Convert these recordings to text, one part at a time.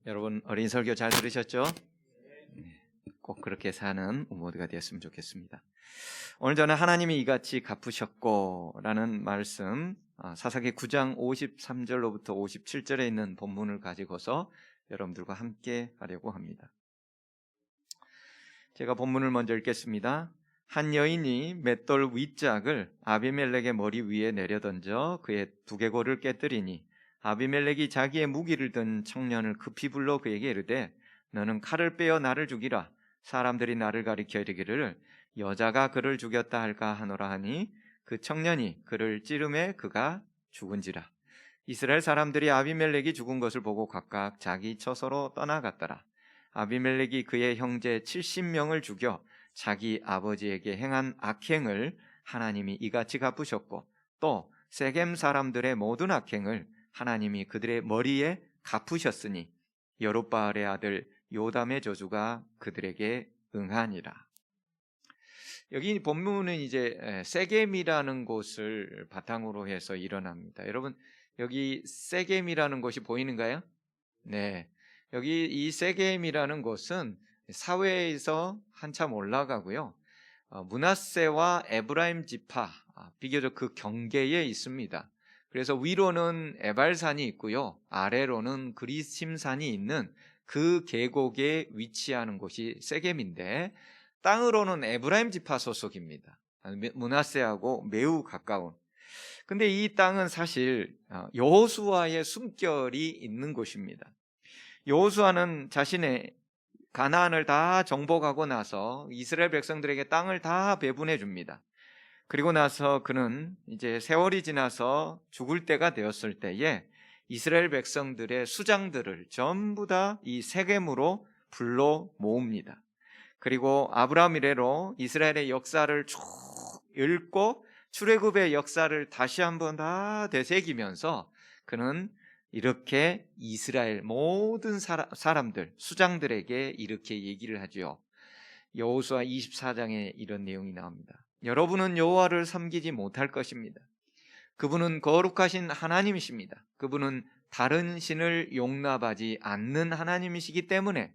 여러분 어린 설교 잘 들으셨죠? 꼭 그렇게 사는 모두가 되었으면 좋겠습니다. 오늘 저는 하나님이 이같이 갚으셨고 라는 말씀 사사기 9장 53절로부터 57절에 있는 본문을 가지고서 여러분들과 함께 하려고 합니다. 제가 본문을 먼저 읽겠습니다. 한 여인이 맷돌 윗짝을 아비멜렉의 머리 위에 내려던져 그의 두개골을 깨뜨리니 아비멜렉이 자기의 무기를 든 청년을 급히 불러 그에게 이르되 너는 칼을 빼어 나를 죽이라. 사람들이 나를 가리켜 이르기를 여자가 그를 죽였다 할까 하노라 하니 그 청년이 그를 찌르매 그가 죽은지라. 이스라엘 사람들이 아비멜렉이 죽은 것을 보고 각각 자기 처소로 떠나갔더라. 아비멜렉이 그의 형제 70명을 죽여 자기 아버지에게 행한 악행을 하나님이 이같이 갚으셨고 또 세겜 사람들의 모든 악행을 하나님이 그들의 머리에 갚으셨으니 여롯바알의 아들 요담의 저주가 그들에게 응하니라. 여기 본문은 이제 세겜이라는 곳을 바탕으로 해서 일어납니다. 여러분 여기 세겜이라는 곳이 보이는가요? 네, 여기 이 세겜이라는 곳은 사회에서 한참 올라가고요. 므낫세와 에브라임 지파 비교적 그 경계에 있습니다. 그래서 위로는 에발산이 있고요, 아래로는 그리심산이 있는 그 계곡에 위치하는 곳이 세겜인데 땅으로는 에브라임 지파 소속입니다. 므낫세하고 매우 가까운. 근데 이 땅은 사실 여호수아의 숨결이 있는 곳입니다. 여호수아는 자신의 가나안을 다 정복하고 나서 이스라엘 백성들에게 땅을 다 배분해 줍니다. 그리고 나서 그는 이제 세월이 지나서 죽을 때가 되었을 때에 이스라엘 백성들의 수장들을 전부 다 이 세겜으로 불러 모읍니다. 그리고 아브라함 이래로 이스라엘의 역사를 쭉 읽고 출애굽의 역사를 다시 한번 다 되새기면서 그는 이렇게 이스라엘 모든 사람들, 수장들에게 이렇게 얘기를 하죠. 여호수아 24장에 이런 내용이 나옵니다. 여러분은 여호와를 섬기지 못할 것입니다. 그분은 거룩하신 하나님이십니다. 그분은 다른 신을 용납하지 않는 하나님이시기 때문에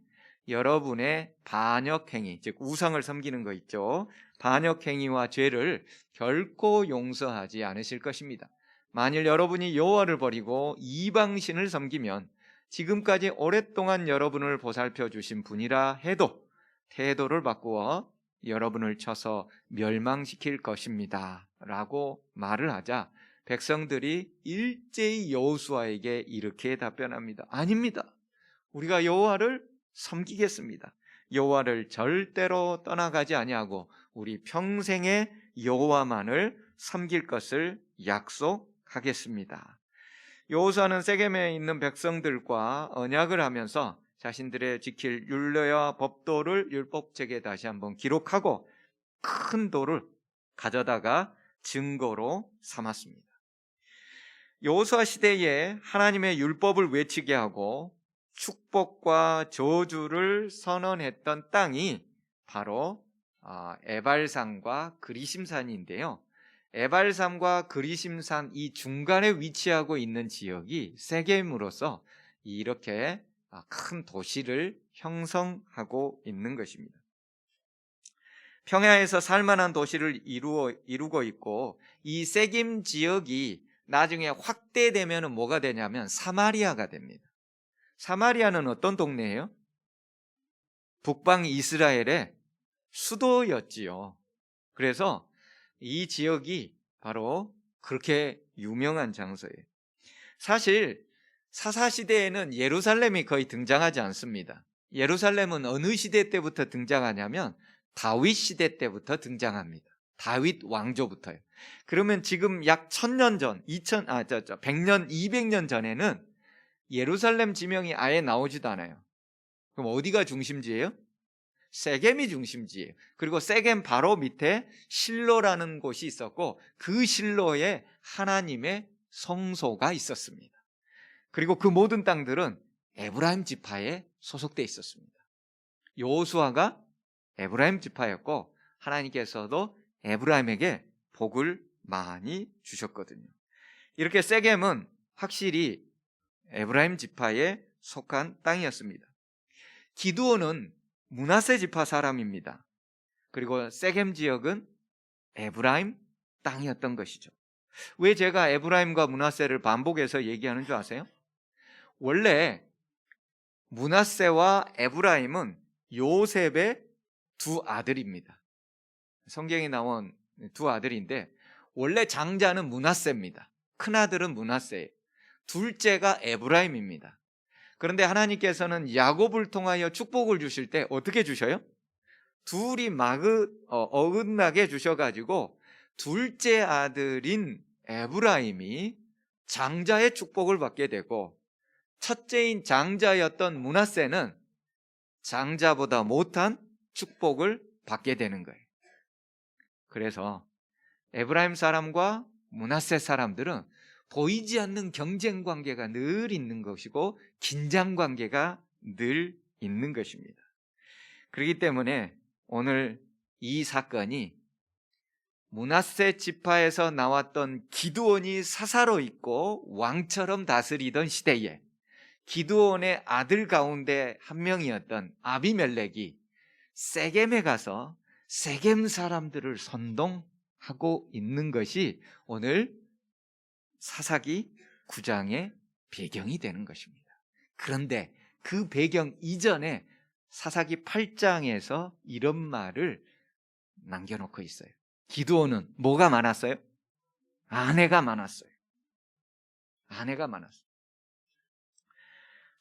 여러분의 반역행위, 즉 우상을 섬기는 거 있죠, 반역행위와 죄를 결코 용서하지 않으실 것입니다. 만일 여러분이 여호와를 버리고 이방신을 섬기면 지금까지 오랫동안 여러분을 보살펴 주신 분이라 해도 태도를 바꾸어 여러분을 쳐서 멸망시킬 것입니다 라고 말을 하자 백성들이 일제히 여호수아에게 이렇게 답변합니다. 아닙니다. 우리가 여호와를 섬기겠습니다. 여호와를 절대로 떠나가지 아니하고 우리 평생에 여호와만을 섬길 것을 약속하겠습니다. 여호수아는 세겜에 있는 백성들과 언약을 하면서 자신들의 지킬 율례와 법도를 율법책에 다시 한번 기록하고 큰 돌을 가져다가 증거로 삼았습니다. 여호수아 시대에 하나님의 율법을 외치게 하고 축복과 저주를 선언했던 땅이 바로 에발산과 그리심산인데요. 에발산과 그리심산 이 중간에 위치하고 있는 지역이 세겜으로서 이렇게 큰 도시를 형성하고 있는 것입니다. 평야에서 살만한 도시를 이루고 있고 이 세겜 지역이 나중에 확대되면 뭐가 되냐면 사마리아가 됩니다. 사마리아는 어떤 동네예요? 북방 이스라엘의 수도였지요. 그래서 이 지역이 바로 그렇게 유명한 장소예요. 사실 사사시대에는 예루살렘이 거의 등장하지 않습니다. 예루살렘은 어느 시대 때부터 등장하냐면 다윗 시대 때부터 등장합니다. 다윗 왕조부터요. 그러면 지금 약 1000년 전, 100년, 200년 전에는 예루살렘 지명이 아예 나오지도 않아요. 그럼 어디가 중심지예요? 세겜이 중심지예요. 그리고 세겜 바로 밑에 실로라는 곳이 있었고 그 실로에 하나님의 성소가 있었습니다. 그리고 그 모든 땅들은 에브라임 지파에 소속되어 있었습니다. 여호수아가 에브라임 지파였고 하나님께서도 에브라임에게 복을 많이 주셨거든요. 이렇게 세겜은 확실히 에브라임 지파에 속한 땅이었습니다. 기드온은 므낫세 지파 사람입니다. 그리고 세겜 지역은 에브라임 땅이었던 것이죠. 왜 제가 에브라임과 므낫세를 반복해서 얘기하는 줄 아세요? 원래 므낫세와 에브라임은 요셉의 두 아들입니다. 성경에 나온 두 아들인데 원래 장자는 므낫세입니다. 큰아들은 므낫세예요. 둘째가 에브라임입니다. 그런데 하나님께서는 야곱을 통하여 축복을 주실 때 어떻게 주셔요? 둘이 어긋나게 주셔가지고 둘째 아들인 에브라임이 장자의 축복을 받게 되고 첫째인 장자였던 므낫세는 장자보다 못한 축복을 받게 되는 거예요. 그래서 에브라임 사람과 므낫세 사람들은 보이지 않는 경쟁 관계가 늘 있는 것이고 긴장 관계가 늘 있는 것입니다. 그렇기 때문에 오늘 이 사건이 므낫세 지파에서 나왔던 기드온이 사사로 있고 왕처럼 다스리던 시대에 기드온의 아들 가운데 한 명이었던 아비멜렉이 세겜에 가서 세겜 사람들을 선동하고 있는 것이 오늘 사사기 9장의 배경이 되는 것입니다. 그런데 그 배경 이전에 사사기 8장에서 이런 말을 남겨놓고 있어요. 기드온은 뭐가 많았어요? 아내가 많았어요. 아내가 많았어요.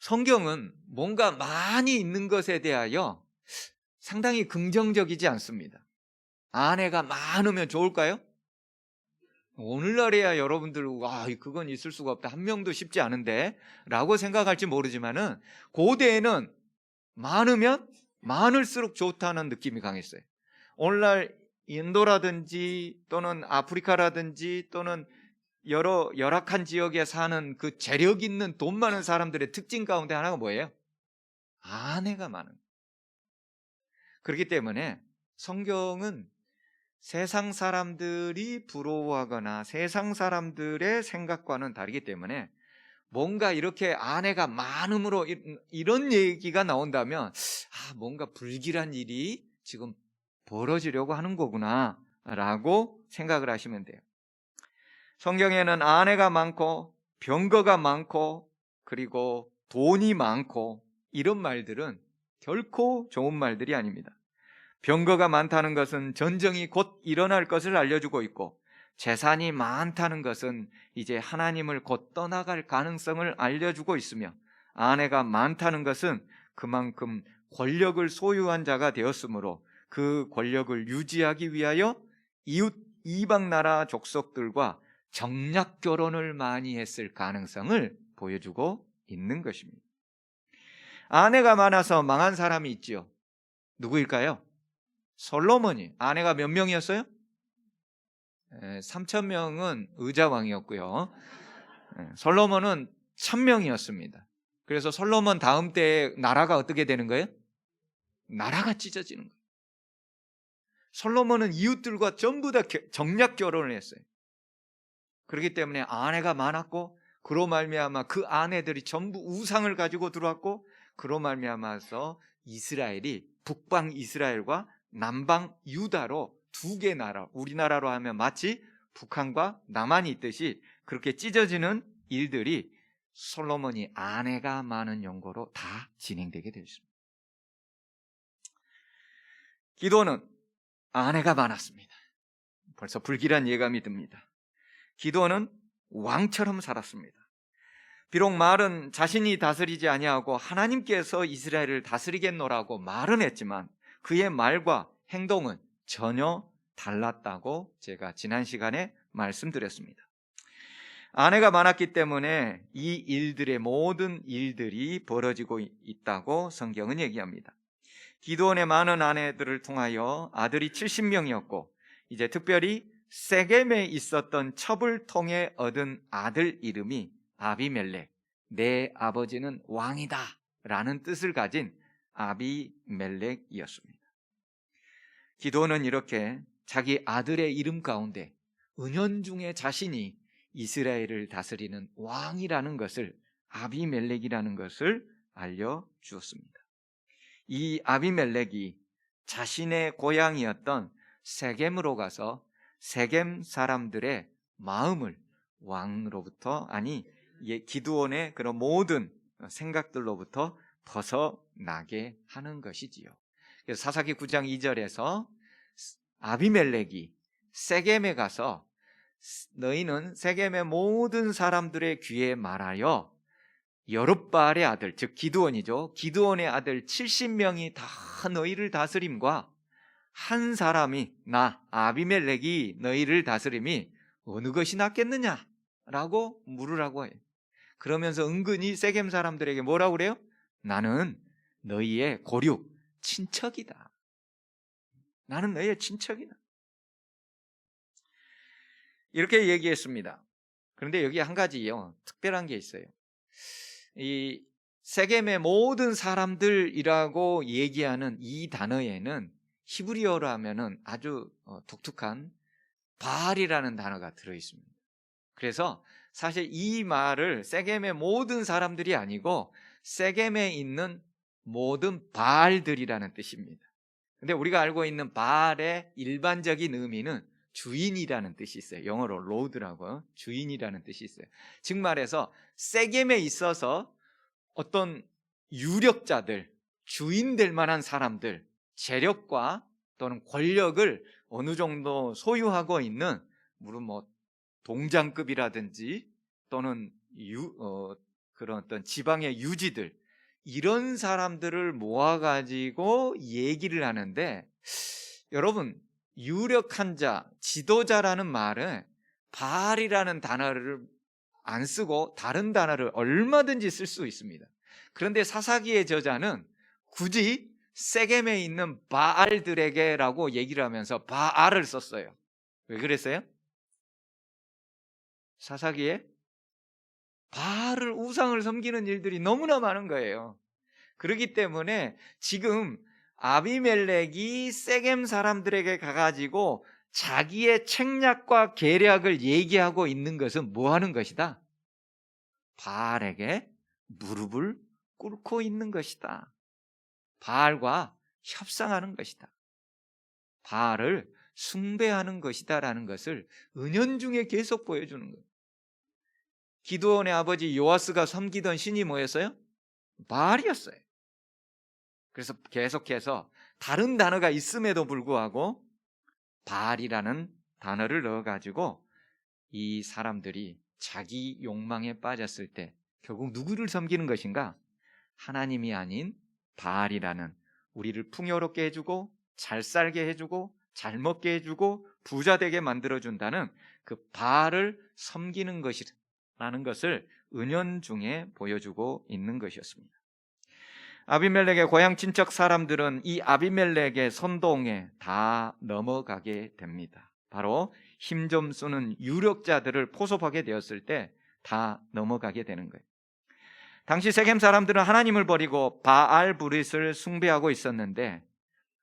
성경은 뭔가 많이 있는 것에 대하여 상당히 긍정적이지 않습니다. 아내가 많으면 좋을까요? 오늘날에야 여러분들 와 그건 있을 수가 없다, 한 명도 쉽지 않은데 라고 생각할지 모르지만은 고대에는 많으면 많을수록 좋다는 느낌이 강했어요. 오늘날 인도라든지 또는 아프리카라든지 또는 여러 열악한 지역에 사는 그 재력 있는 돈 많은 사람들의 특징 가운데 하나가 뭐예요? 아내가 많은. 그렇기 때문에 성경은 세상 사람들이 부러워하거나 세상 사람들의 생각과는 다르기 때문에 뭔가 이렇게 아내가 많음으로 이런 얘기가 나온다면 뭔가 불길한 일이 지금 벌어지려고 하는 거구나 라고 생각을 하시면 돼요. 성경에는 아내가 많고 병거가 많고 그리고 돈이 많고 이런 말들은 결코 좋은 말들이 아닙니다. 병거가 많다는 것은 전쟁이 곧 일어날 것을 알려주고 있고 재산이 많다는 것은 이제 하나님을 곧 떠나갈 가능성을 알려주고 있으며 아내가 많다는 것은 그만큼 권력을 소유한 자가 되었으므로 그 권력을 유지하기 위하여 이웃 이방 나라 족속들과 정략 결혼을 많이 했을 가능성을 보여주고 있는 것입니다. 아내가 많아서 망한 사람이 있지요. 누구일까요? 솔로몬이. 아내가 몇 명이었어요? 3,000명은 의자왕이었고요. 솔로몬은 1,000명이었습니다. 그래서 솔로몬 다음 때에 나라가 어떻게 되는 거예요? 나라가 찢어지는 거예요. 솔로몬은 이웃들과 전부 다 정략 결혼을 했어요. 그렇기 때문에 아내가 많았고 그로 말미암아 그 아내들이 전부 우상을 가지고 들어왔고 그로 말미암아서 이스라엘이 북방 이스라엘과 남방 유다로 두 개 나라, 우리나라로 하면 마치 북한과 남한이 있듯이 그렇게 찢어지는 일들이 솔로몬이 아내가 많은 연고로 다 진행되게 되었습니다. 기드온은 아내가 많았습니다. 벌써 불길한 예감이 듭니다. 기드온은 왕처럼 살았습니다. 비록 말은 자신이 다스리지 아니하고 하나님께서 이스라엘을 다스리겠노라고 말은 했지만 그의 말과 행동은 전혀 달랐다고 제가 지난 시간에 말씀드렸습니다. 아내가 많았기 때문에 이 일들의 모든 일들이 벌어지고 있다고 성경은 얘기합니다. 기드온의 많은 아내들을 통하여 아들이 70명이었고 이제 특별히 세겜에 있었던 첩을 통해 얻은 아들 이름이 아비멜렉, 내 아버지는 왕이다 라는 뜻을 가진 아비멜렉이었습니다. 기드온은 이렇게 자기 아들의 이름 가운데 은연중에 자신이 이스라엘을 다스리는 왕이라는 것을 아비멜렉이라는 것을 알려주었습니다. 이 아비멜렉이 자신의 고향이었던 세겜으로 가서 세겜 사람들의 마음을 왕으로부터, 아니 기드온의 그런 모든 생각들로부터 벗어나게 하는 것이지요. 그래서 사사기 9장 2절에서 아비멜렉이 세겜에 가서 너희는 세겜의 모든 사람들의 귀에 말하여 여룹바알의 아들, 즉 기드온이죠. 기드온의 아들 70명이 다 너희를 다스림과 한 사람이, 나 아비멜렉이 너희를 다스림이 어느 것이 낫겠느냐 라고 물으라고 해요. 그러면서 은근히 세겜 사람들에게 뭐라고 그래요? 나는 너희의 고륙 친척이다. 나는 너희의 친척이다. 이렇게 얘기했습니다. 그런데 여기 한 가지요, 특별한 게 있어요. 이 세겜의 모든 사람들이라고 얘기하는 이 단어에는 히브리어로 하면은 아주 독특한 바알이라는 단어가 들어 있습니다. 그래서 사실 이 말을 세겜의 모든 사람들이 아니고 세겜에 있는 모든 바알들이라는 뜻입니다. 근데 우리가 알고 있는 바알의 일반적인 의미는 주인이라는 뜻이 있어요. 영어로 로드라고, 주인이라는 뜻이 있어요. 즉 말해서 세겜에 있어서 어떤 유력자들, 주인 될 만한 사람들, 재력과 또는 권력을 어느 정도 소유하고 있는, 물론 뭐 동장급이라든지 또는 그런 어떤 지방의 유지들, 이런 사람들을 모아가지고 얘기를 하는데, 여러분, 유력한 자, 지도자라는 말은 바알이라는 단어를 안 쓰고 다른 단어를 얼마든지 쓸 수 있습니다. 그런데 사사기의 저자는 굳이 세겜에 있는 바알들에게라고 얘기를 하면서 바알을 썼어요. 왜 그랬어요? 사사기에 바알을, 우상을 섬기는 일들이 너무나 많은 거예요. 그렇기 때문에 지금 아비멜렉이 세겜 사람들에게 가가지고 자기의 책략과 계략을 얘기하고 있는 것은 뭐 하는 것이다? 바알에게 무릎을 꿇고 있는 것이다. 바알과 협상하는 것이다. 바알을 숭배하는 것이다 라는 것을 은연중에 계속 보여주는 거예요. 기드온의 아버지 요아스가 섬기던 신이 뭐였어요? 바알이었어요. 그래서 계속해서 다른 단어가 있음에도 불구하고 바알이라는 단어를 넣어가지고 이 사람들이 자기 욕망에 빠졌을 때 결국 누구를 섬기는 것인가? 하나님이 아닌 바알이라는, 우리를 풍요롭게 해주고 잘 살게 해주고 잘 먹게 해주고 부자 되게 만들어준다는 그 바알을 섬기는 것이라는 것을 은연중에 보여주고 있는 것이었습니다. 아비멜렉의 고향 친척 사람들은 이 아비멜렉의 선동에 다 넘어가게 됩니다. 바로 힘 좀 쓰는 유력자들을 포섭하게 되었을 때 다 넘어가게 되는 거예요. 당시 세겜 사람들은 하나님을 버리고 바알 브릿을 숭배하고 있었는데,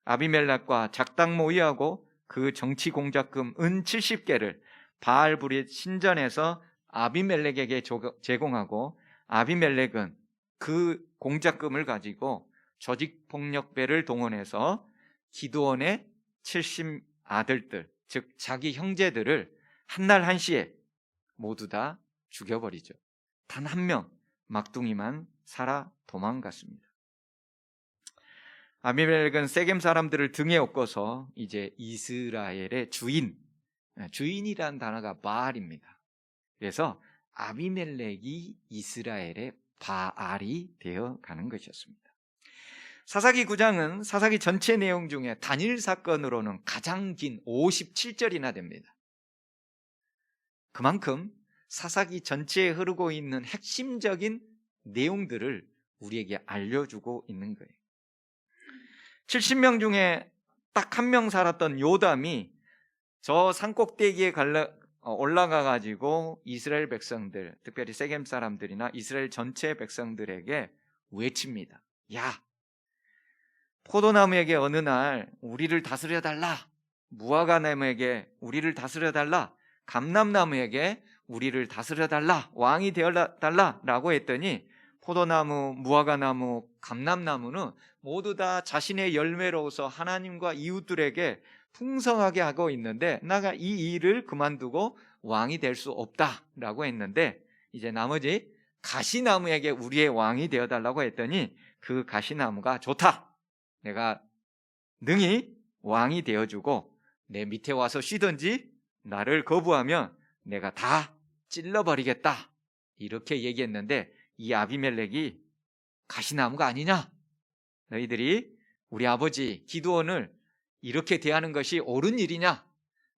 아비멜렉과 작당 모의하고 그 정치 공작금 은 70개를 바알 브릿 신전에서 아비멜렉에게 제공하고, 아비멜렉은 그 공작금을 가지고 조직폭력배를 동원해서 기드온의 70 아들들, 즉 자기 형제들을 한날 한시에 모두 다 죽여버리죠. 단 한 명 막둥이만 살아 도망갔습니다. 아비멜렉은 세겜 사람들을 등에 업고서 이제 이스라엘의 주인이라는 단어가 바알입니다. 그래서 아비멜렉이 이스라엘의 바알이 되어 가는 것이었습니다. 사사기 9장은 사사기 전체 내용 중에 단일 사건으로는 가장 긴 57절이나 됩니다. 그만큼 사사기 전체에 흐르고 있는 핵심적인 내용들을 우리에게 알려주고 있는 거예요. 70명 중에 딱 한 명 살았던 요담이 저 산꼭대기에 올라가 가지고 이스라엘 백성들, 특별히 세겜 사람들이나 이스라엘 전체 백성들에게 외칩니다. 야, 포도나무에게 어느 날 우리를 다스려 달라, 무화과나무에게 우리를 다스려 달라, 감람나무에게 우리를 다스려 달라, 왕이 되어 달라라고 했더니 포도나무, 무화과나무, 감람나무는 모두 다 자신의 열매로서 하나님과 이웃들에게 풍성하게 하고 있는데 내가 이 일을 그만두고 왕이 될 수 없다라고 했는데, 이제 나머지 가시나무에게 우리의 왕이 되어달라고 했더니 그 가시나무가 좋다, 내가 능히 왕이 되어주고 내 밑에 와서 쉬든지 나를 거부하면 내가 다 찔러버리겠다, 이렇게 얘기했는데, 이 아비멜렉이 가시나무가 아니냐, 너희들이 우리 아버지 기드온을 이렇게 대하는 것이 옳은 일이냐,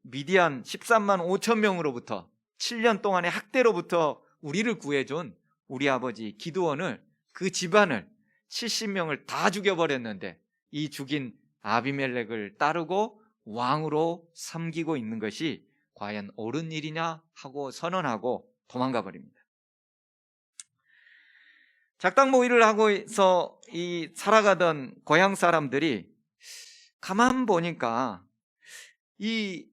미디안 13만 5천 명으로부터 7년 동안의 학대로부터 우리를 구해준 우리 아버지 기드온을, 그 집안을 70명을 다 죽여버렸는데 이 죽인 아비멜렉을 따르고 왕으로 섬기고 있는 것이 과연 옳은 일이냐 하고 선언하고 도망가 버립니다. 작당모의를 하고서 이 살아가던 고향 사람들이 가만 보니까 이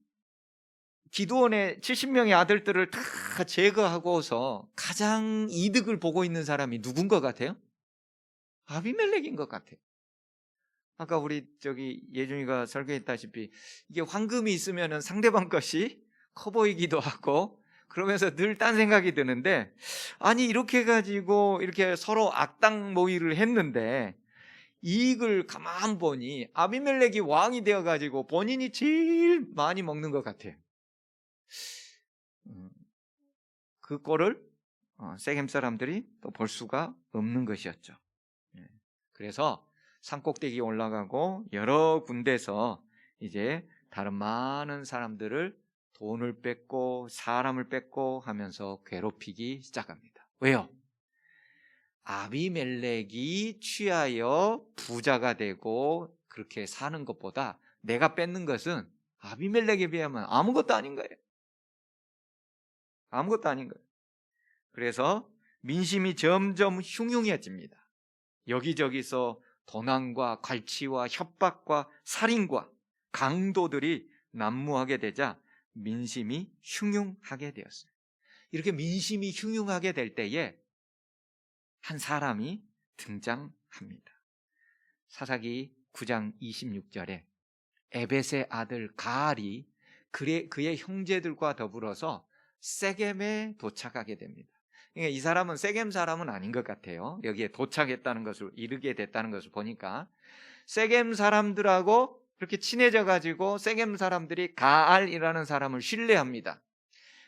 기드온의 70명의 아들들을 다 제거하고서 가장 이득을 보고 있는 사람이 누군 것 같아요? 아비멜렉인 것 같아요. 아까 우리 예준이가 설교했다시피 이게 황금이 있으면 상대방 것이 커 보이기도 하고 그러면서 늘 딴 생각이 드는데, 아니 이렇게 해가지고 이렇게 서로 악당 모의를 했는데 이익을 가만 보니 아비멜렉이 왕이 되어가지고 본인이 제일 많이 먹는 것 같아요. 그 꼴을 세겜 사람들이 또 볼 수가 없는 것이었죠. 그래서 산꼭대기에 올라가고 여러 군데서 이제 다른 많은 사람들을 돈을 뺏고 사람을 뺏고 하면서 괴롭히기 시작합니다. 왜요? 아비멜렉이 취하여 부자가 되고 그렇게 사는 것보다 내가 뺏는 것은 아비멜렉에 비하면 아무것도 아닌 거예요. 아무것도 아닌 거예요. 그래서 민심이 점점 흉흉해집니다. 여기저기서 도난과 갈취와 협박과 살인과 강도들이 난무하게 되자 민심이 흉흉하게 되었어요. 이렇게 민심이 흉흉하게 될 때에 한 사람이 등장합니다. 사사기 9장 26절에 에벳의 아들 가알이 그의 형제들과 더불어서 세겜에 도착하게 됩니다. 그러니까 이 사람은 세겜 사람은 아닌 것 같아요. 여기에 도착했다는 것을, 이르게 됐다는 것을 보니까 세겜 사람들하고 그렇게 친해져 가지고 세겜 사람들이 가알이라는 사람을 신뢰합니다.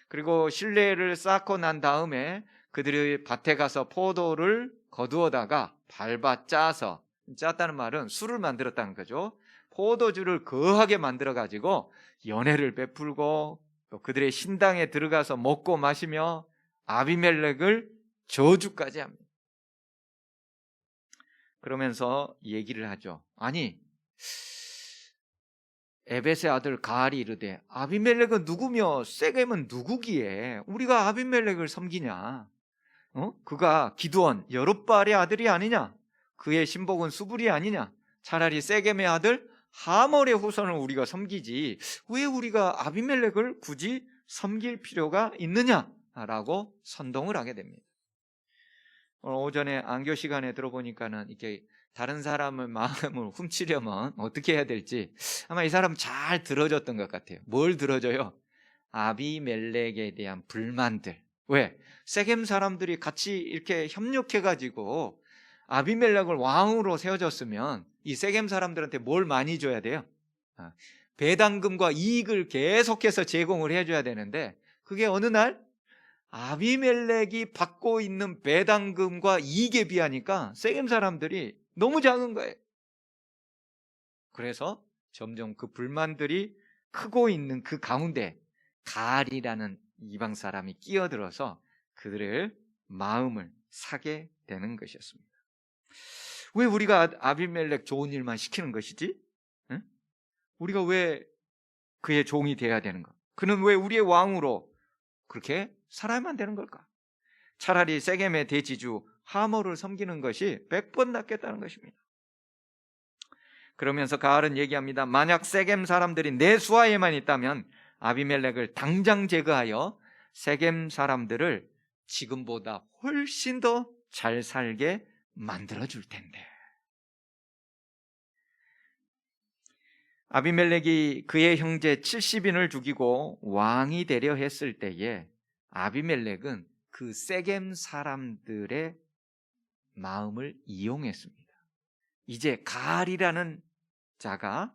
그리고 신뢰를 쌓고 난 다음에 그들이 밭에 가서 포도를 거두어다가 밟아 짜서, 짰다는 말은 술을 만들었다는 거죠. 포도주를 거하게 만들어 가지고 연회를 베풀고 또 그들의 신당에 들어가서 먹고 마시며 아비멜렉을 저주까지 합니다. 그러면서 얘기를 하죠. 아니, 에벳의 아들 가알이 이르되 아비멜렉은 누구며 세겜은 누구기에 우리가 아비멜렉을 섬기냐? 그가 기드온 여룹바알의 아들이 아니냐? 그의 신복은 수불이 아니냐? 차라리 세겜의 아들 하몰의 후손을 우리가 섬기지 왜 우리가 아비멜렉을 굳이 섬길 필요가 있느냐라고 선동을 하게 됩니다. 오늘 오전에 안교 시간에 들어보니까는 이렇게 다른 사람의 마음을 훔치려면 어떻게 해야 될지 아마 이 사람 잘 들어줬던 것 같아요. 뭘 들어줘요? 아비멜렉에 대한 불만들. 왜? 세겜 사람들이 같이 이렇게 협력해가지고 아비멜렉을 왕으로 세워줬으면 이 세겜 사람들한테 뭘 많이 줘야 돼요? 배당금과 이익을 계속해서 제공을 해줘야 되는데 그게 어느 날 아비멜렉이 받고 있는 배당금과 이익에 비하니까 세겜 사람들이 너무 작은 거예요. 그래서 점점 그 불만들이 크고 있는 그 가운데 가알이라는 이방 사람이 끼어들어서 그들의 마음을 사게 되는 것이었습니다. 왜 우리가 아비멜렉 좋은 일만 시키는 것이지? 응? 우리가 왜 그의 종이 되어야 되는가? 그는 왜 우리의 왕으로 그렇게 살아야만 되는 걸까? 차라리 세겜의 대지주 하몰을 섬기는 것이 100번 낫겠다는 것입니다. 그러면서 가알은 얘기합니다. 만약 세겜 사람들이 내 수하에만 있다면 아비멜렉을 당장 제거하여 세겜 사람들을 지금보다 훨씬 더 잘 살게 만들어줄 텐데. 아비멜렉이 그의 형제 70인을 죽이고 왕이 되려 했을 때에 아비멜렉은 그 세겜 사람들의 마음을 이용했습니다. 이제 가알이라는 자가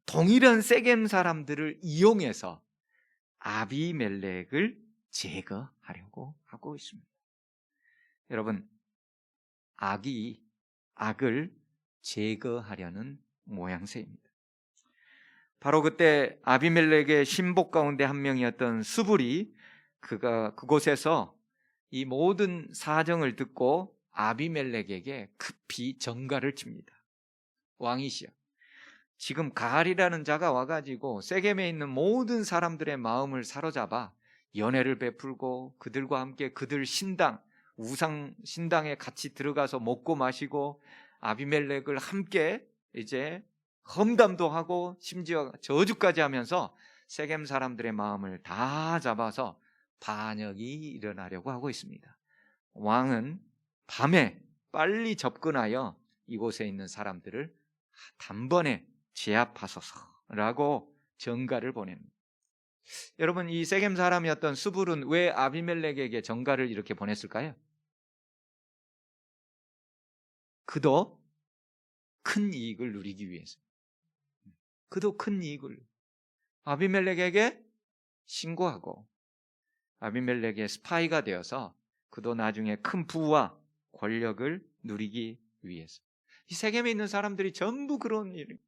동일한 세겜 사람들을 이용해서 아비멜렉을 제거하려고 하고 있습니다. 여러분, 악을 제거하려는 모양새입니다. 바로 그때 아비멜렉의 신복 가운데 한 명이었던 스불이 그곳에서 이 모든 사정을 듣고 아비멜렉에게 급히 전가를 칩니다. 왕이시여, 지금 가알이라는 자가 와가지고 세겜에 있는 모든 사람들의 마음을 사로잡아 연회를 베풀고 그들과 함께 그들 신당, 우상 신당에 같이 들어가서 먹고 마시고 아비멜렉을 함께 이제 험담도 하고 심지어 저주까지 하면서 세겜 사람들의 마음을 다 잡아서 반역이 일어나려고 하고 있습니다. 왕은 밤에 빨리 접근하여 이곳에 있는 사람들을 단번에 제압하소서라고 전가를 보냅니다. 여러분, 이 세겜 사람이었던 스불은 왜 아비멜렉에게 전가를 이렇게 보냈을까요? 그도 큰 이익을 누리기 위해서. 그도 큰 이익을 아비멜렉에게 신고하고 아비멜렉의 스파이가 되어서 그도 나중에 큰 부와 권력을 누리기 위해서. 이 세겜에 있는 사람들이 전부 그런 일.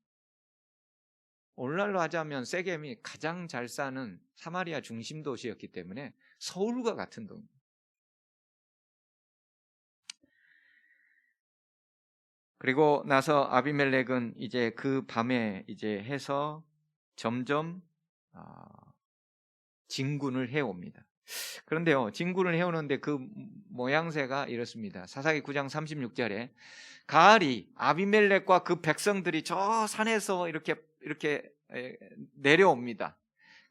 오늘날로 하자면 세겜이 가장 잘 사는 사마리아 중심 도시였기 때문에 서울과 같은 동. 그리고 나서 아비멜렉은 이제 그 밤에 이제 해서 점점 진군을 해옵니다. 그런데요, 진군을 해오는데 그 모양새가 이렇습니다. 사사기 9장 36절에 가알이 아비멜렉과 그 백성들이 저 산에서 이렇게 내려옵니다.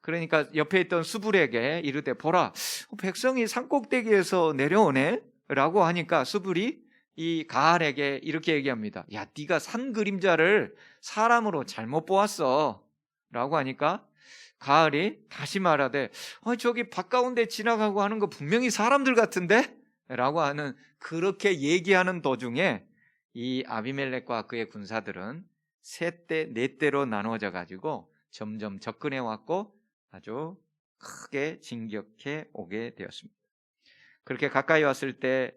그러니까 옆에 있던 수불에게 이르되 보라, 백성이 산꼭대기에서 내려오네 라고 하니까 수불이 이 가알에게 이렇게 얘기합니다. 야, 네가 산 그림자를 사람으로 잘못 보았어 라고 하니까 가알이 다시 말하되 저기 밭가운데 지나가고 하는 거 분명히 사람들 같은데? 라고 하는, 그렇게 얘기하는 도중에 이 아비멜렉과 그의 군사들은 네 대로 나누어져 가지고 점점 접근해 왔고 아주 크게 진격해 오게 되었습니다. 그렇게 가까이 왔을 때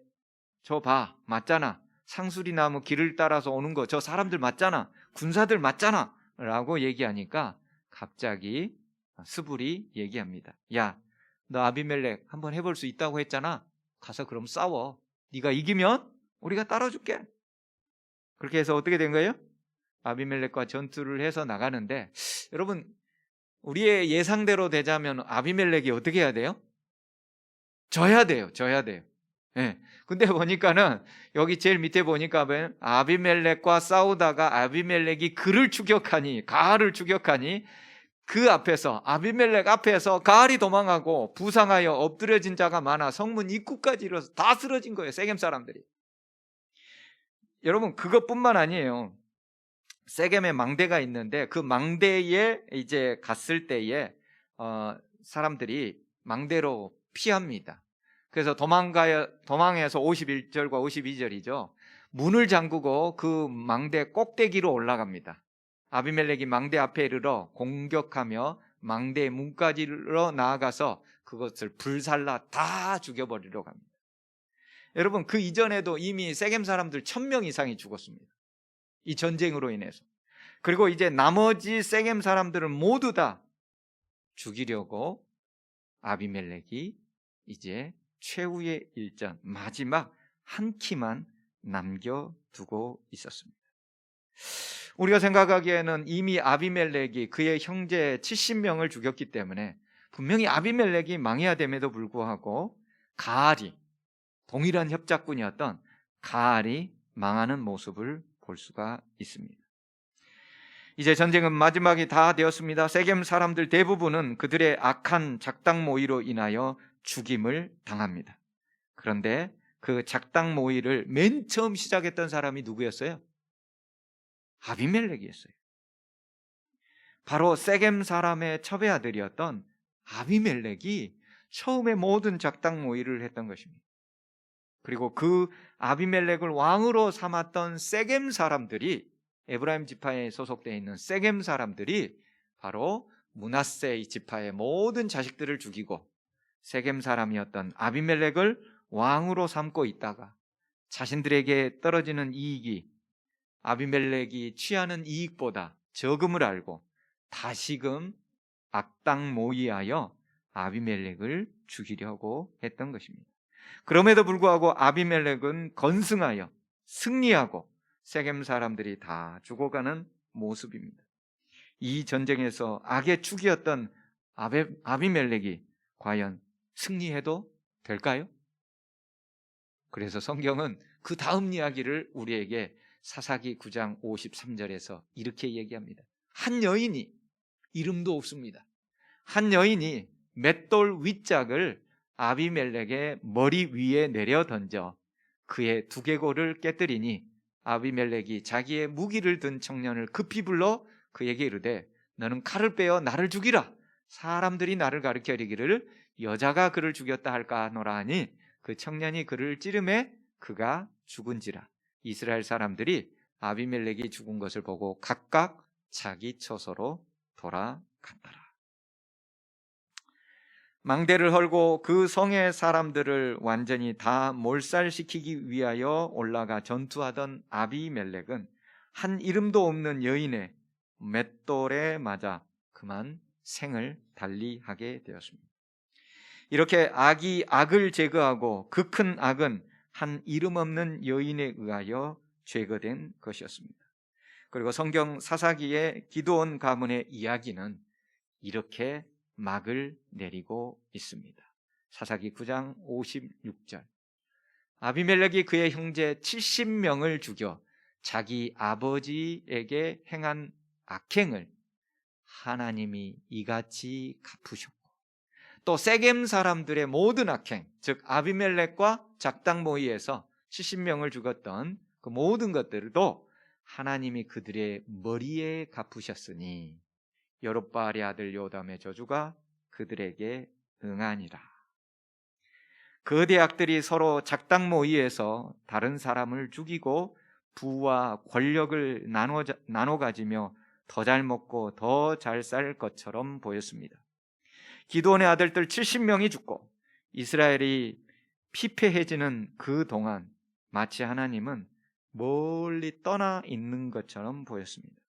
저 봐, 맞잖아, 상수리 나무 길을 따라서 오는 거 저 사람들 맞잖아, 군사들 맞잖아 라고 얘기하니까 갑자기 스불이 얘기합니다. 야, 너 아비멜렉 한번 해볼 수 있다고 했잖아. 가서 그럼 싸워. 네가 이기면 우리가 따라줄게. 그렇게 해서 어떻게 된 거예요? 아비멜렉과 전투를 해서 나가는데, 여러분, 우리의 예상대로 되자면 아비멜렉이 어떻게 해야 돼요? 져야 돼요. 예. 근데 보니까는 여기 제일 밑에 보니까 아비멜렉과 싸우다가 아비멜렉이 가알을 추격하니 그 앞에서, 아비멜렉 앞에서 가알이 도망하고 부상하여 엎드려진 자가 많아 성문 입구까지 이르러서 다 쓰러진 거예요, 세겜 사람들이. 여러분, 그것뿐만 아니에요. 세겜에 망대가 있는데 그 망대에 이제 갔을 때에 사람들이 망대로 피합니다. 그래서 도망해서 51절과 52절이죠. 문을 잠그고 그 망대 꼭대기로 올라갑니다. 아비멜렉이 망대 앞에 이르러 공격하며 망대의 문까지로 나아가서 그것을 불살라 다 죽여버리려고 합니다. 여러분, 그 이전에도 이미 세겜 사람들 1000명 이상이 죽었습니다. 이 전쟁으로 인해서. 그리고 이제 나머지 세겜 사람들을 모두 다 죽이려고 아비멜렉이 이제 최후의 일전, 마지막 한 키만 남겨두고 있었습니다. 우리가 생각하기에는 이미 아비멜렉이 그의 형제 70명을 죽였기 때문에 분명히 아비멜렉이 망해야 됨에도 불구하고 가알이, 동일한 협작군이었던 가알이 망하는 모습을 볼 수가 있습니다. 이제 전쟁은 마지막이 다 되었습니다. 세겜 사람들 대부분은 그들의 악한 작당 모의로 인하여 죽임을 당합니다. 그런데 그 작당 모의를 맨 처음 시작했던 사람이 누구였어요? 아비멜렉이었어요. 바로 세겜 사람의 첩의 아들이었던 아비멜렉이 처음에 모든 작당 모의를 했던 것입니다. 그리고 그 아비멜렉을 왕으로 삼았던 세겜 사람들이, 에브라임 지파에 소속되어 있는 세겜 사람들이 바로 므낫세 지파의 모든 자식들을 죽이고 세겜 사람이었던 아비멜렉을 왕으로 삼고 있다가 자신들에게 떨어지는 이익이 아비멜렉이 취하는 이익보다 적음을 알고 다시금 악당 모의하여 아비멜렉을 죽이려고 했던 것입니다. 그럼에도 불구하고 아비멜렉은 건승하여 승리하고 세겜 사람들이 다 죽어가는 모습입니다. 이 전쟁에서 악의 축이었던 아비멜렉이 과연 승리해도 될까요? 그래서 성경은 그 다음 이야기를 우리에게 사사기 9장 53절에서 이렇게 얘기합니다. 한 여인이, 이름도 없습니다, 한 여인이 맷돌 윗짝을 아비멜렉의 머리 위에 내려 던져 그의 두개골을 깨뜨리니 아비멜렉이 자기의 무기를 든 청년을 급히 불러 그에게 이르되 너는 칼을 빼어 나를 죽이라. 사람들이 나를 가리켜 이르기를 여자가 그를 죽였다 할까 하노라 하니 그 청년이 그를 찌르매 그가 죽은지라. 이스라엘 사람들이 아비멜렉이 죽은 것을 보고 각각 자기 처소로 돌아갔더라. 망대를 헐고 그 성의 사람들을 완전히 다 몰살시키기 위하여 올라가 전투하던 아비멜렉은 한 이름도 없는 여인의 맷돌에 맞아 그만 생을 달리하게 되었습니다. 이렇게 악이 악을 제거하고 그 큰 악은 한 이름 없는 여인에 의하여 제거된 것이었습니다. 그리고 성경 사사기의 기드온 가문의 이야기는 이렇게 막을 내리고 있습니다. 사사기 9장 56절. 아비멜렉이 그의 형제 70명을 죽여 자기 아버지에게 행한 악행을 하나님이 이같이 갚으셨고 또 세겜 사람들의 모든 악행, 즉 아비멜렉과 작당 모의에서 70명을 죽였던 그 모든 것들도 하나님이 그들의 머리에 갚으셨으니 여롯바알의 아들 요담의 저주가 그들에게 응하니라. 거대 악들이 서로 작당 모의에서 다른 사람을 죽이고 부와 권력을 나눠 가지며 더 잘 먹고 더 잘 살 것처럼 보였습니다. 기드온의 아들들 70명이 죽고 이스라엘이 피폐해지는 그 동안 마치 하나님은 멀리 떠나 있는 것처럼 보였습니다.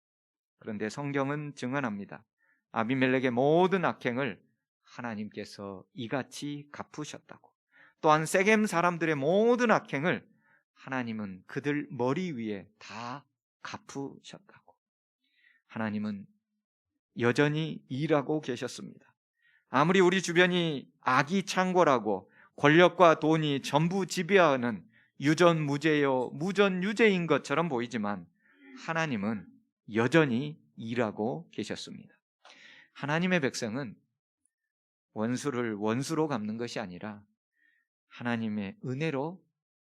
그런데 성경은 증언합니다. 아비멜렉의 모든 악행을 하나님께서 이같이 갚으셨다고. 또한 세겜 사람들의 모든 악행을 하나님은 그들 머리 위에 다 갚으셨다고. 하나님은 여전히 일하고 계셨습니다. 아무리 우리 주변이 악이 창궐하고 권력과 돈이 전부 지배하는 유전무죄요 무전유죄인 것처럼 보이지만 하나님은 여전히 일하고 계셨습니다. 하나님의 백성은 원수를 원수로 갚는 것이 아니라 하나님의 은혜로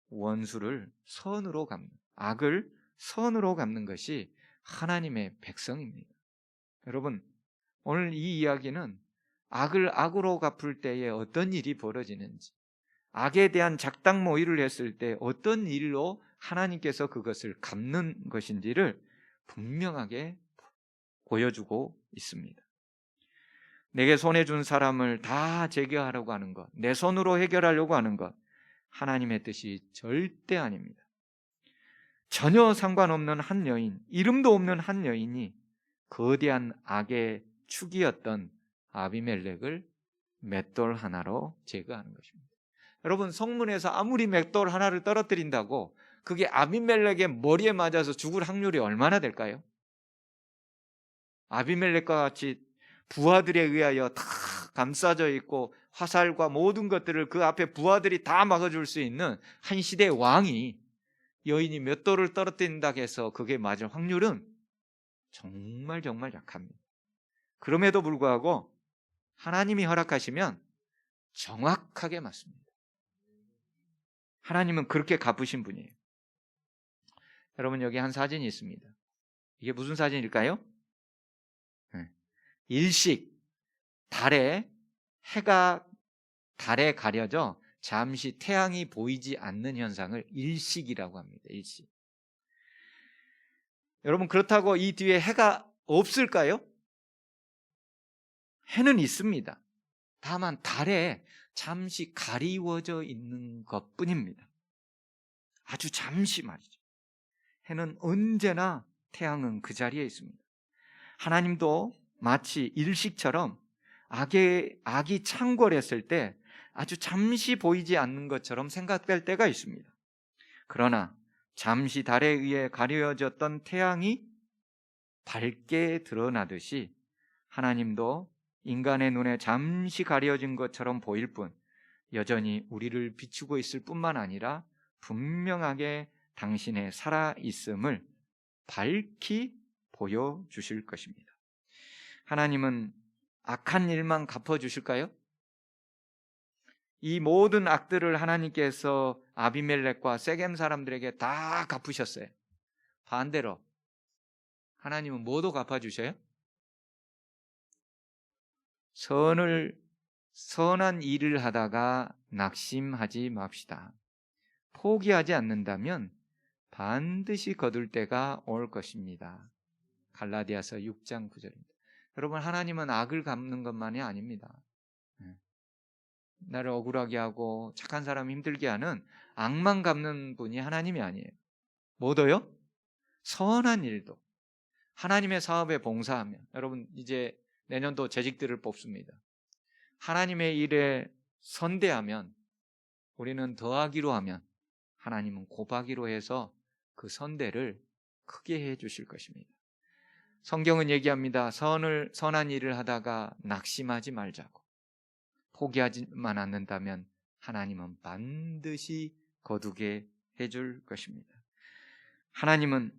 원수를 선으로 갚는, 악을 선으로 갚는 것이 하나님의 백성입니다. 여러분, 오늘 이 이야기는 악을 악으로 갚을 때에 어떤 일이 벌어지는지, 악에 대한 작당 모의를 했을 때 어떤 일로 하나님께서 그것을 갚는 것인지를 분명하게 보여주고 있습니다. 내게 손해준 사람을 다 제거하려고 하는 것, 내 손으로 해결하려고 하는 것, 하나님의 뜻이 절대 아닙니다. 전혀 상관없는 한 여인, 이름도 없는 한 여인이 거대한 악의 축이었던 아비멜렉을 맷돌 하나로 제거하는 것입니다. 여러분, 성문에서 아무리 맷돌 하나를 떨어뜨린다고 그게 아비멜렉의 머리에 맞아서 죽을 확률이 얼마나 될까요? 아비멜렉과 같이 부하들에 의하여 다 감싸져 있고 화살과 모든 것들을 그 앞에 부하들이 다 막아줄 수 있는 한 시대의 왕이 여인이 몇 돌을 떨어뜨린다 해서 그게 맞을 확률은 정말 약합니다. 그럼에도 불구하고 하나님이 허락하시면 정확하게 맞습니다. 하나님은 그렇게 갚으신 분이에요. 여러분, 여기 한 사진이 있습니다. 이게 무슨 사진일까요? 일식, 해가 달에 가려져 잠시 태양이 보이지 않는 현상을 일식이라고 합니다. 일식. 여러분, 그렇다고 이 뒤에 해가 없을까요? 해는 있습니다. 다만 달에 잠시 가리워져 있는 것뿐입니다. 아주 잠시 말이죠. 해는 언제나 태양은 그 자리에 있습니다. 하나님도 마치 일식처럼 악이 창궐했을 때 아주 잠시 보이지 않는 것처럼 생각될 때가 있습니다. 그러나 잠시 달에 의해 가려졌던 태양이 밝게 드러나듯이 하나님도 인간의 눈에 잠시 가려진 것처럼 보일 뿐 여전히 우리를 비추고 있을 뿐만 아니라 분명하게 당신의 살아있음을 밝히 보여주실 것입니다. 하나님은 악한 일만 갚아주실까요? 이 모든 악들을 하나님께서 아비멜렉과 세겜 사람들에게 다 갚으셨어요. 반대로 하나님은 뭐도 갚아주셔요? 선한 일을 하다가 낙심하지 맙시다. 포기하지 않는다면 반드시 거둘 때가 올 것입니다. 갈라디아서 6장 9절입니다. 여러분, 하나님은 악을 갚는 것만이 아닙니다. 나를 억울하게 하고 착한 사람 힘들게 하는 악만 갚는 분이 하나님이 아니에요. 뭐도요? 선한 일도. 하나님의 사업에 봉사하면, 여러분 이제 내년도 재직들을 뽑습니다. 하나님의 일에 선대하면, 우리는 더하기로 하면 하나님은 곱하기로 해서 그 선대를 크게 해 주실 것입니다. 성경은 얘기합니다. 선한 일을 하다가 낙심하지 말자고. 포기하지만 않는다면 하나님은 반드시 거두게 해줄 것입니다. 하나님은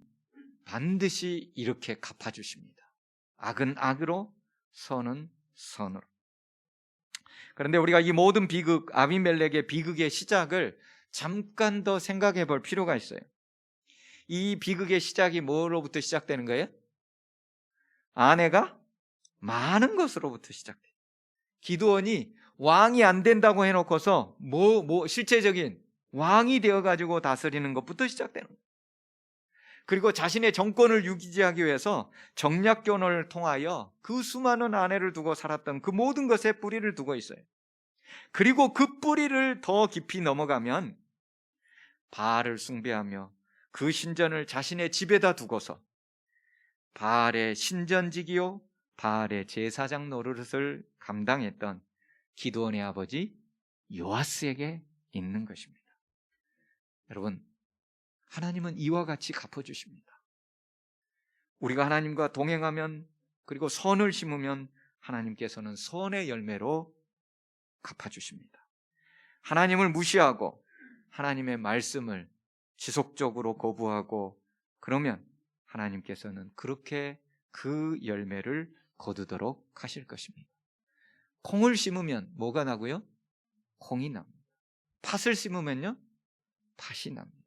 반드시 이렇게 갚아주십니다. 악은 악으로, 선은 선으로. 그런데 우리가 이 모든 비극, 아비멜렉의 비극의 시작을 잠깐 더 생각해 볼 필요가 있어요. 이 비극의 시작이 뭐로부터 시작되는 거예요? 아내가 많은 것으로부터 시작돼요. 기드온이 왕이 안 된다고 해놓고서 실제적인 왕이 되어가지고 다스리는 것부터 시작되는 거예요. 그리고 자신의 정권을 유지하기 위해서 정략견을 통하여 그 수많은 아내를 두고 살았던 그 모든 것에 뿌리를 두고 있어요. 그리고 그 뿌리를 더 깊이 넘어가면 바알을 숭배하며 그 신전을 자신의 집에다 두고서 바알의 신전지기요 바알의 제사장 노릇을 감당했던 기드온의 아버지 요아스에게 있는 것입니다. 여러분, 하나님은 이와 같이 갚아주십니다. 우리가 하나님과 동행하면, 그리고 선을 심으면 하나님께서는 선의 열매로 갚아주십니다. 하나님을 무시하고 하나님의 말씀을 지속적으로 거부하고 그러면 하나님께서는 그렇게 그 열매를 거두도록 하실 것입니다. 콩을 심으면 뭐가 나고요? 콩이 납니다. 팥을 심으면요? 팥이 납니다.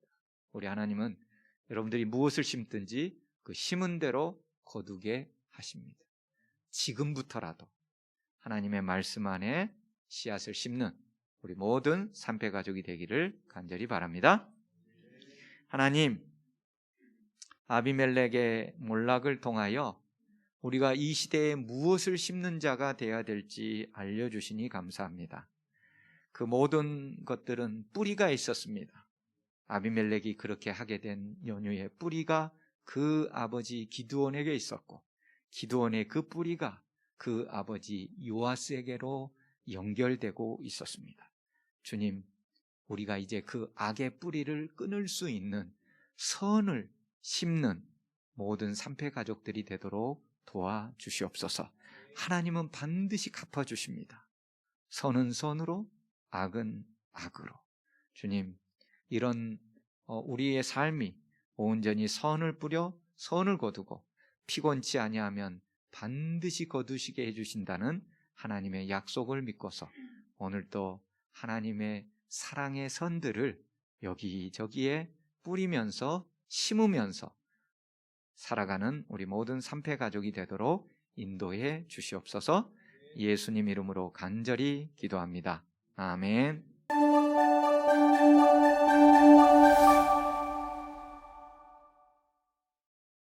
우리 하나님은 여러분들이 무엇을 심든지 그 심은 대로 거두게 하십니다. 지금부터라도 하나님의 말씀 안에 씨앗을 심는 우리 모든 산패 가족이 되기를 간절히 바랍니다. 하나님, 아비멜렉의 몰락을 통하여 우리가 이 시대에 무엇을 심는 자가 되어야 될지 알려주시니 감사합니다. 그 모든 것들은 뿌리가 있었습니다. 아비멜렉이 그렇게 하게 된 연유의 뿌리가 그 아버지 기드온에게 있었고, 기드온의 그 뿌리가 그 아버지 요아스에게로 연결되고 있었습니다. 주님, 우리가 이제 그 악의 뿌리를 끊을 수 있는 선을 심는 모든 산패 가족들이 되도록 도와주시옵소서. 하나님은 반드시 갚아주십니다. 선은 선으로, 악은 악으로. 주님, 이런 우리의 삶이 온전히 선을 뿌려 선을 거두고 피곤치 아니하면 반드시 거두시게 해주신다는 하나님의 약속을 믿고서 오늘도 하나님의 사랑의 선들을 여기저기에 뿌리면서 심으면서 살아가는 우리 모든 삼패 가족이 되도록 인도해 주시옵소서. 예수님 이름으로 간절히 기도합니다. 아멘.